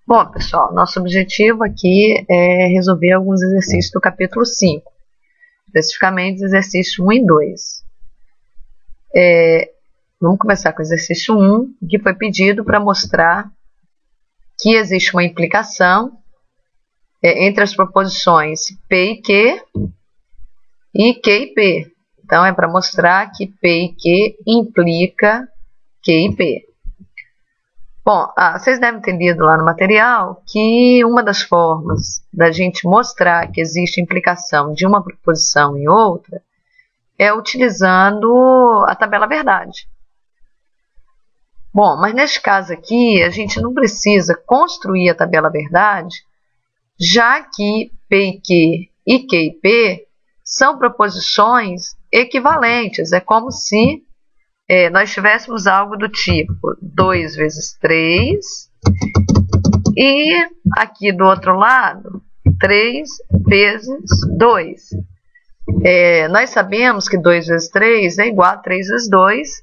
Bom, pessoal, nosso objetivo aqui é resolver alguns exercícios do capítulo 5, especificamente exercícios 1 e 2. Vamos começar com o exercício 1, que foi pedido para mostrar que existe uma implicação entre as proposições P e Q e Q e P. Então, é para mostrar que P e Q implica Q e P. Bom, vocês devem ter lido lá no material que uma das formas da gente mostrar que existe implicação de uma proposição em outra é utilizando a tabela verdade. Bom, mas neste caso aqui, a gente não precisa construir a tabela verdade, já que P e Q e Q e P são proposições equivalentes. É como se nós tivéssemos algo do tipo 2 vezes 3 e aqui do outro lado 3 vezes 2. Nós sabemos que 2 vezes 3 é igual a 3 vezes 2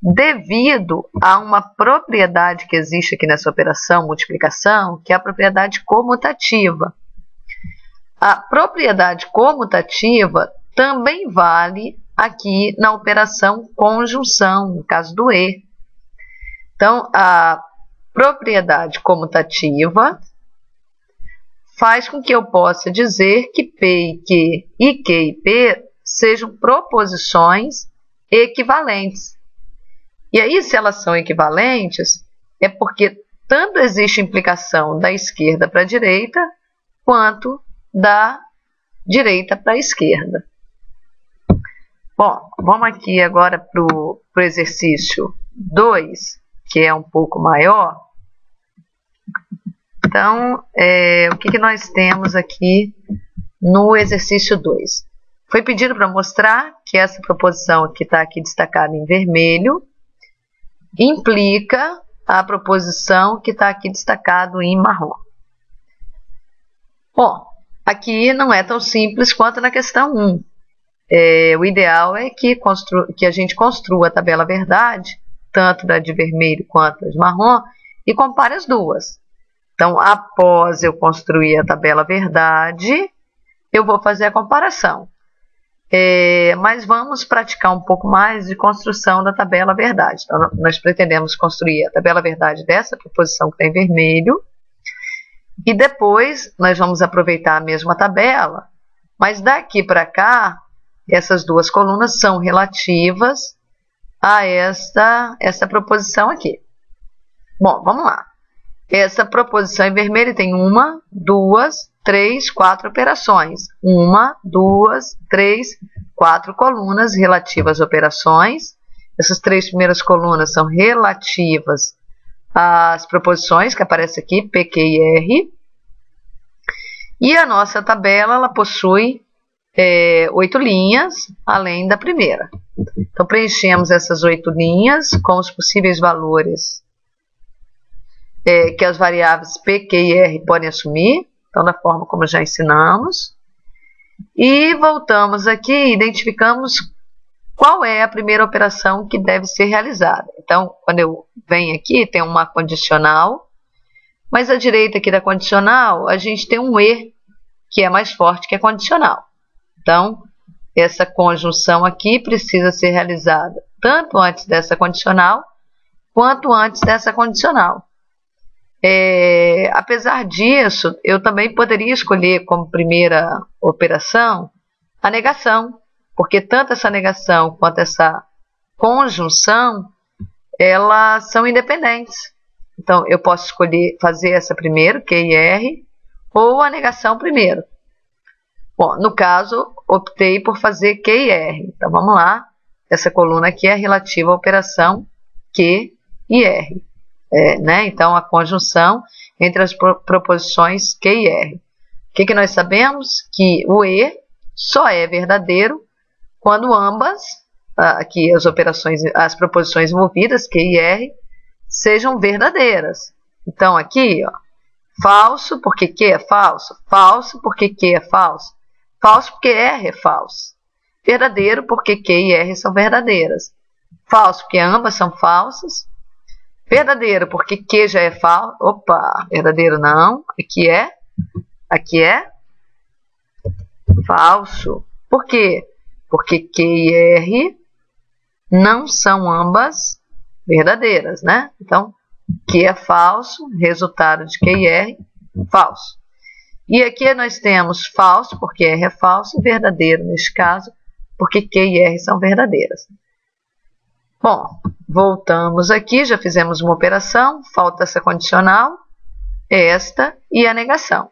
devido a uma propriedade que existe aqui nessa operação multiplicação, que é a propriedade comutativa. A propriedade comutativa também vale aqui na operação conjunção, no caso do E. Então, a propriedade comutativa faz com que eu possa dizer que P e Q e Q e P sejam proposições equivalentes. E aí, se elas são equivalentes, é porque tanto existe implicação da esquerda para a direita, quanto da direita para a esquerda. Bom, vamos aqui agora para o exercício 2, que é um pouco maior. Então, o que nós temos aqui no exercício 2? Foi pedido para mostrar que essa proposição que está aqui destacada em vermelho implica a proposição que está aqui destacado em marrom. Bom, aqui não é tão simples quanto na questão 1. O ideal é que a gente construa a tabela verdade, tanto da de vermelho quanto da de marrom, e compare as duas. Então, após eu construir a tabela verdade, eu vou fazer a comparação. Mas vamos praticar um pouco mais de construção da tabela verdade. Então, nós pretendemos construir a tabela verdade dessa proposição que está em vermelho, e depois nós vamos aproveitar a mesma tabela, mas daqui para cá, essas duas colunas são relativas a esta proposição aqui. Bom, vamos lá. Essa proposição em vermelho tem 1, 2, 3, 4 operações. 1, 2, 3, 4 colunas relativas às operações. Essas 3 primeiras colunas são relativas às proposições que aparecem aqui, P, Q e R. E a nossa tabela ela possui 8 linhas, além da primeira. Então, preenchemos essas 8 linhas com os possíveis valores que as variáveis P, Q e R podem assumir, então, da forma como já ensinamos. E voltamos aqui e identificamos qual é a primeira operação que deve ser realizada. Então, quando eu venho aqui, tem uma condicional, mas à direita aqui da condicional, a gente tem um E, que é mais forte que a condicional. Então, essa conjunção aqui precisa ser realizada tanto antes dessa condicional, quanto antes dessa condicional. Apesar disso, eu também poderia escolher como primeira operação a negação, porque tanto essa negação quanto essa conjunção, elas são independentes. Então, eu posso escolher fazer essa primeiro, Q e R, ou a negação primeiro. Bom, no caso, optei por fazer Q e R. Então, vamos lá. Essa coluna aqui é relativa à operação Q e R. Então, a conjunção entre as proposições Q e R. O que nós sabemos? Que o E só é verdadeiro quando ambas, aqui as proposições envolvidas, Q e R, sejam verdadeiras. Então, aqui, ó, falso porque Q é falso, falso porque Q é falso, falso porque R é falso, verdadeiro porque Q e R são verdadeiras, falso porque ambas são falsas, Verdadeiro, porque Q já é falso. Opa, verdadeiro não. Aqui é falso. Por quê? Porque Q e R não são ambas verdadeiras, né? Então, Q é falso, resultado de Q e R, falso. E aqui nós temos falso, porque R é falso, e verdadeiro, neste caso, porque Q e R são verdadeiras. Bom, voltamos aqui, já fizemos uma operação, falta essa condicional, esta e a negação.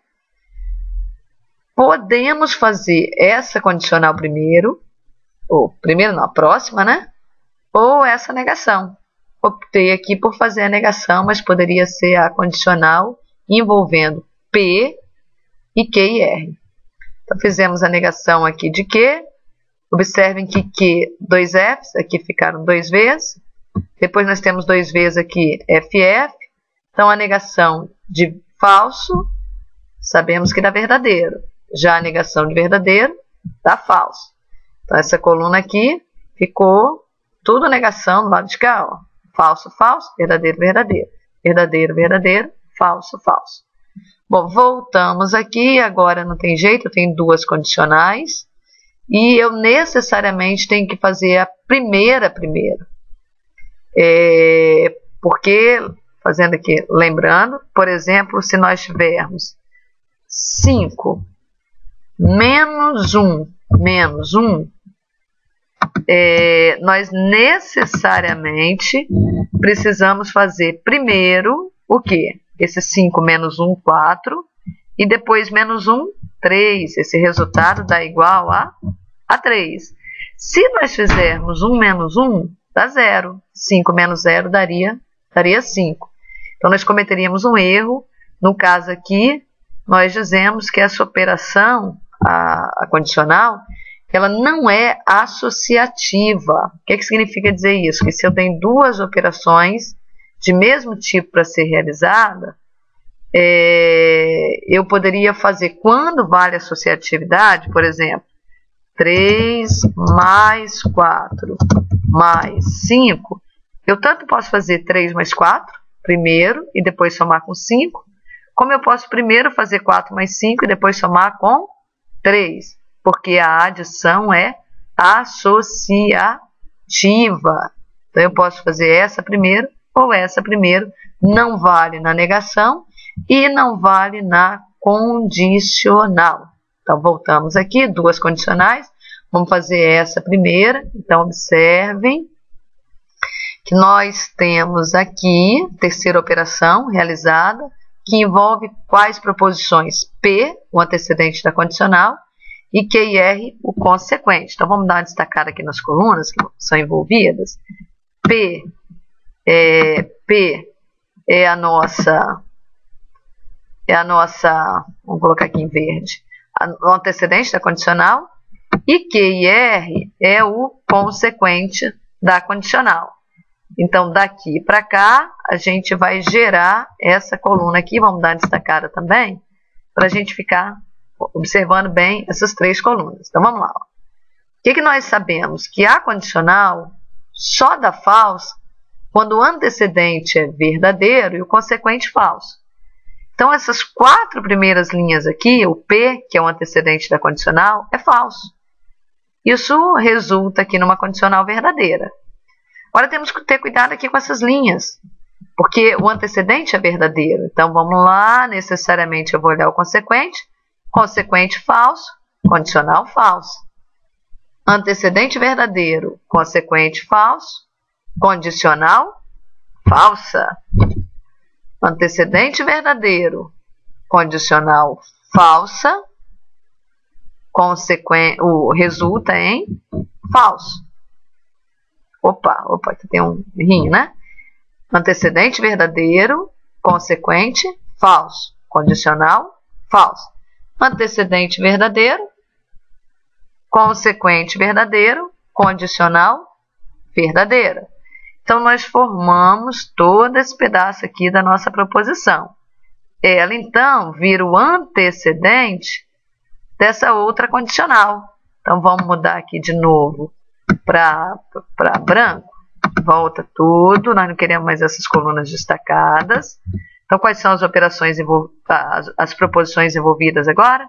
Podemos fazer essa condicional primeiro, ou primeiro não, a próxima, né? Ou essa negação. Optei aqui por fazer a negação, mas poderia ser a condicional envolvendo P e Q e R. Então, fizemos a negação aqui de Q. Observem que Q, dois Fs, aqui ficaram 2 Vs. Depois nós temos 2 Vs aqui, FF. Então, a negação de falso, sabemos que dá verdadeiro. Já a negação de verdadeiro, dá falso. Então, essa coluna aqui ficou tudo negação do lado de cá, ó. Falso, falso, verdadeiro, verdadeiro. Verdadeiro, verdadeiro, falso, falso. Bom, voltamos aqui, agora não tem jeito, eu tenho 2 condicionais. E eu necessariamente tenho que fazer a primeira primeiro. Porque, fazendo aqui, lembrando, por exemplo, se nós tivermos 5 menos 1, nós necessariamente precisamos fazer primeiro o quê? Esse 5 menos 1, 4, e depois menos 1, 3. Esse resultado dá igual a 3. Se nós fizermos 1 menos 1, dá 0. 5 menos 0 daria 5. Então, nós cometeríamos um erro. No caso aqui, nós dizemos que essa operação, a condicional, ela não é associativa. O que significa dizer isso? Que se eu tenho 2 operações de mesmo tipo para ser realizada, eu poderia fazer, quando vale associatividade, por exemplo, 3 mais 4 mais 5, eu tanto posso fazer 3 mais 4 primeiro e depois somar com 5, como eu posso primeiro fazer 4 mais 5 e depois somar com 3, porque a adição é associativa. Então, eu posso fazer essa primeiro ou essa primeiro, não vale na negação e não vale na condicional. Então, voltamos aqui, 2 condicionais, vamos fazer essa primeira. Então, observem que nós temos aqui, terceira operação realizada, que envolve quais proposições? P, o antecedente da condicional, e Q e R, o consequente. Então, vamos dar uma destacada aqui nas colunas que são envolvidas. P é a nossa, vamos colocar aqui em verde, o antecedente da condicional, e Q e R é o consequente da condicional. Então, daqui para cá, a gente vai gerar essa coluna aqui, vamos dar uma destacada também, para a gente ficar observando bem essas 3 colunas. Então, vamos lá. Ó. O que nós sabemos? Que a condicional só dá falso quando o antecedente é verdadeiro e o consequente falso. Então, essas 4 primeiras linhas aqui, o P, que é o antecedente da condicional, é falso. Isso resulta aqui numa condicional verdadeira. Agora, temos que ter cuidado aqui com essas linhas, porque o antecedente é verdadeiro. Então, vamos lá, necessariamente eu vou olhar o consequente. Consequente falso, condicional falso. Antecedente verdadeiro, consequente falso, condicional falsa. Antecedente verdadeiro, condicional falsa, o resulta em falso. Opa, aqui tem um rinho, né? Antecedente verdadeiro, consequente falso, condicional falso. Antecedente verdadeiro, consequente verdadeiro, condicional verdadeira. Então, nós formamos todo esse pedaço aqui da nossa proposição. Ela, então, vira o antecedente dessa outra condicional. Então, vamos mudar aqui de novo para branco. volta tudo, nós não queremos mais essas colunas destacadas. Então, quais são as operações, as proposições envolvidas agora?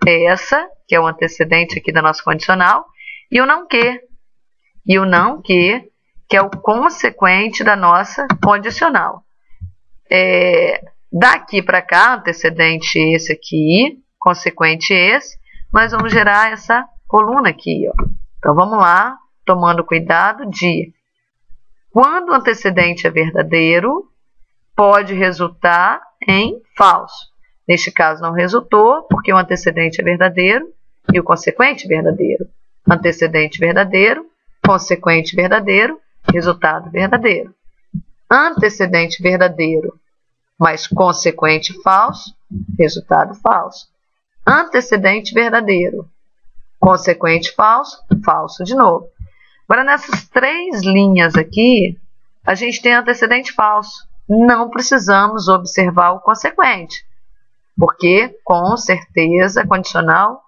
Essa, que é o antecedente aqui da nossa condicional, e o não que. E o não que é o consequente da nossa condicional. Daqui para cá, antecedente esse aqui, consequente esse, nós vamos gerar essa coluna aqui, ó. Então, vamos lá, tomando cuidado de quando o antecedente é verdadeiro, pode resultar em falso. Neste caso, não resultou, porque o antecedente é verdadeiro e o consequente verdadeiro. Antecedente verdadeiro, consequente verdadeiro, resultado verdadeiro. Antecedente verdadeiro, mas consequente falso, resultado falso. Antecedente verdadeiro, consequente falso, falso de novo. Agora, nessas 3 linhas aqui, a gente tem antecedente falso. Não precisamos observar o consequente, porque, com certeza, a condicional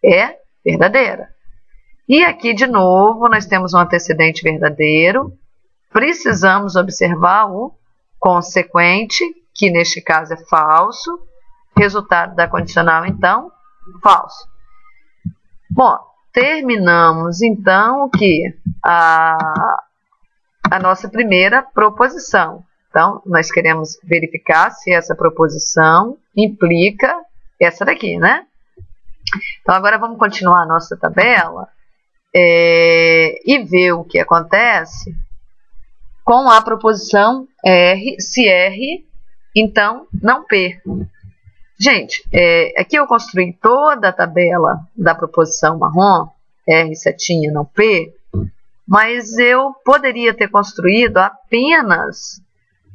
é verdadeira. E aqui, de novo, nós temos um antecedente verdadeiro. Precisamos observar o consequente, que neste caso é falso. Resultado da condicional, então, falso. Bom, terminamos, então, o que? A nossa primeira proposição. Então, nós queremos verificar se essa proposição implica essa daqui, né? Então, agora vamos continuar a nossa tabela e ver o que acontece com a proposição R, se R, então, não P. Gente, aqui eu construí toda a tabela da proposição marrom, R, setinha, não P, mas eu poderia ter construído apenas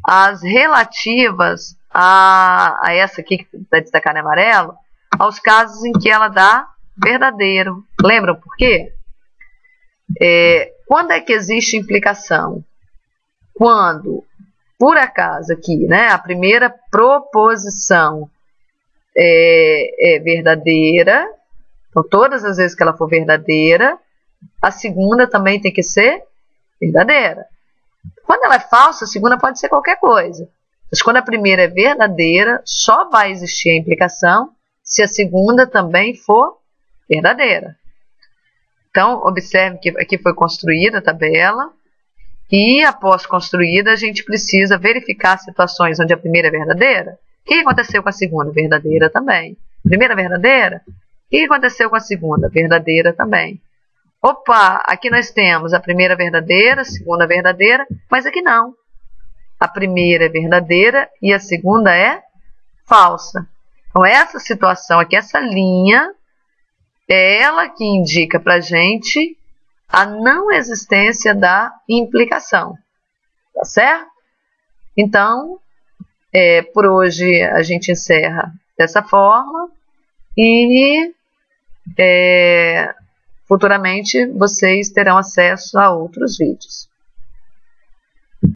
as relativas a essa aqui que está destacada em amarelo, aos casos em que ela dá verdadeiro. Lembram por quê? Quando é que existe implicação? Quando, por acaso aqui, né, a primeira proposição é verdadeira, então todas as vezes que ela for verdadeira, a segunda também tem que ser verdadeira. Quando ela é falsa, a segunda pode ser qualquer coisa. Mas quando a primeira é verdadeira, só vai existir a implicação se a segunda também for verdadeira. Então, observe que aqui foi construída a tabela. E, após construída, a gente precisa verificar situações onde a primeira é verdadeira. O que aconteceu com a segunda? Verdadeira também. Primeira verdadeira? O que aconteceu com a segunda? Verdadeira também. Opa, aqui nós temos a primeira verdadeira, a segunda verdadeira, mas aqui não. A primeira é verdadeira e a segunda é falsa. Então, essa situação aqui, essa linha, é ela que indica para a gente a não existência da implicação. Tá certo? Então, por hoje a gente encerra dessa forma e futuramente vocês terão acesso a outros vídeos.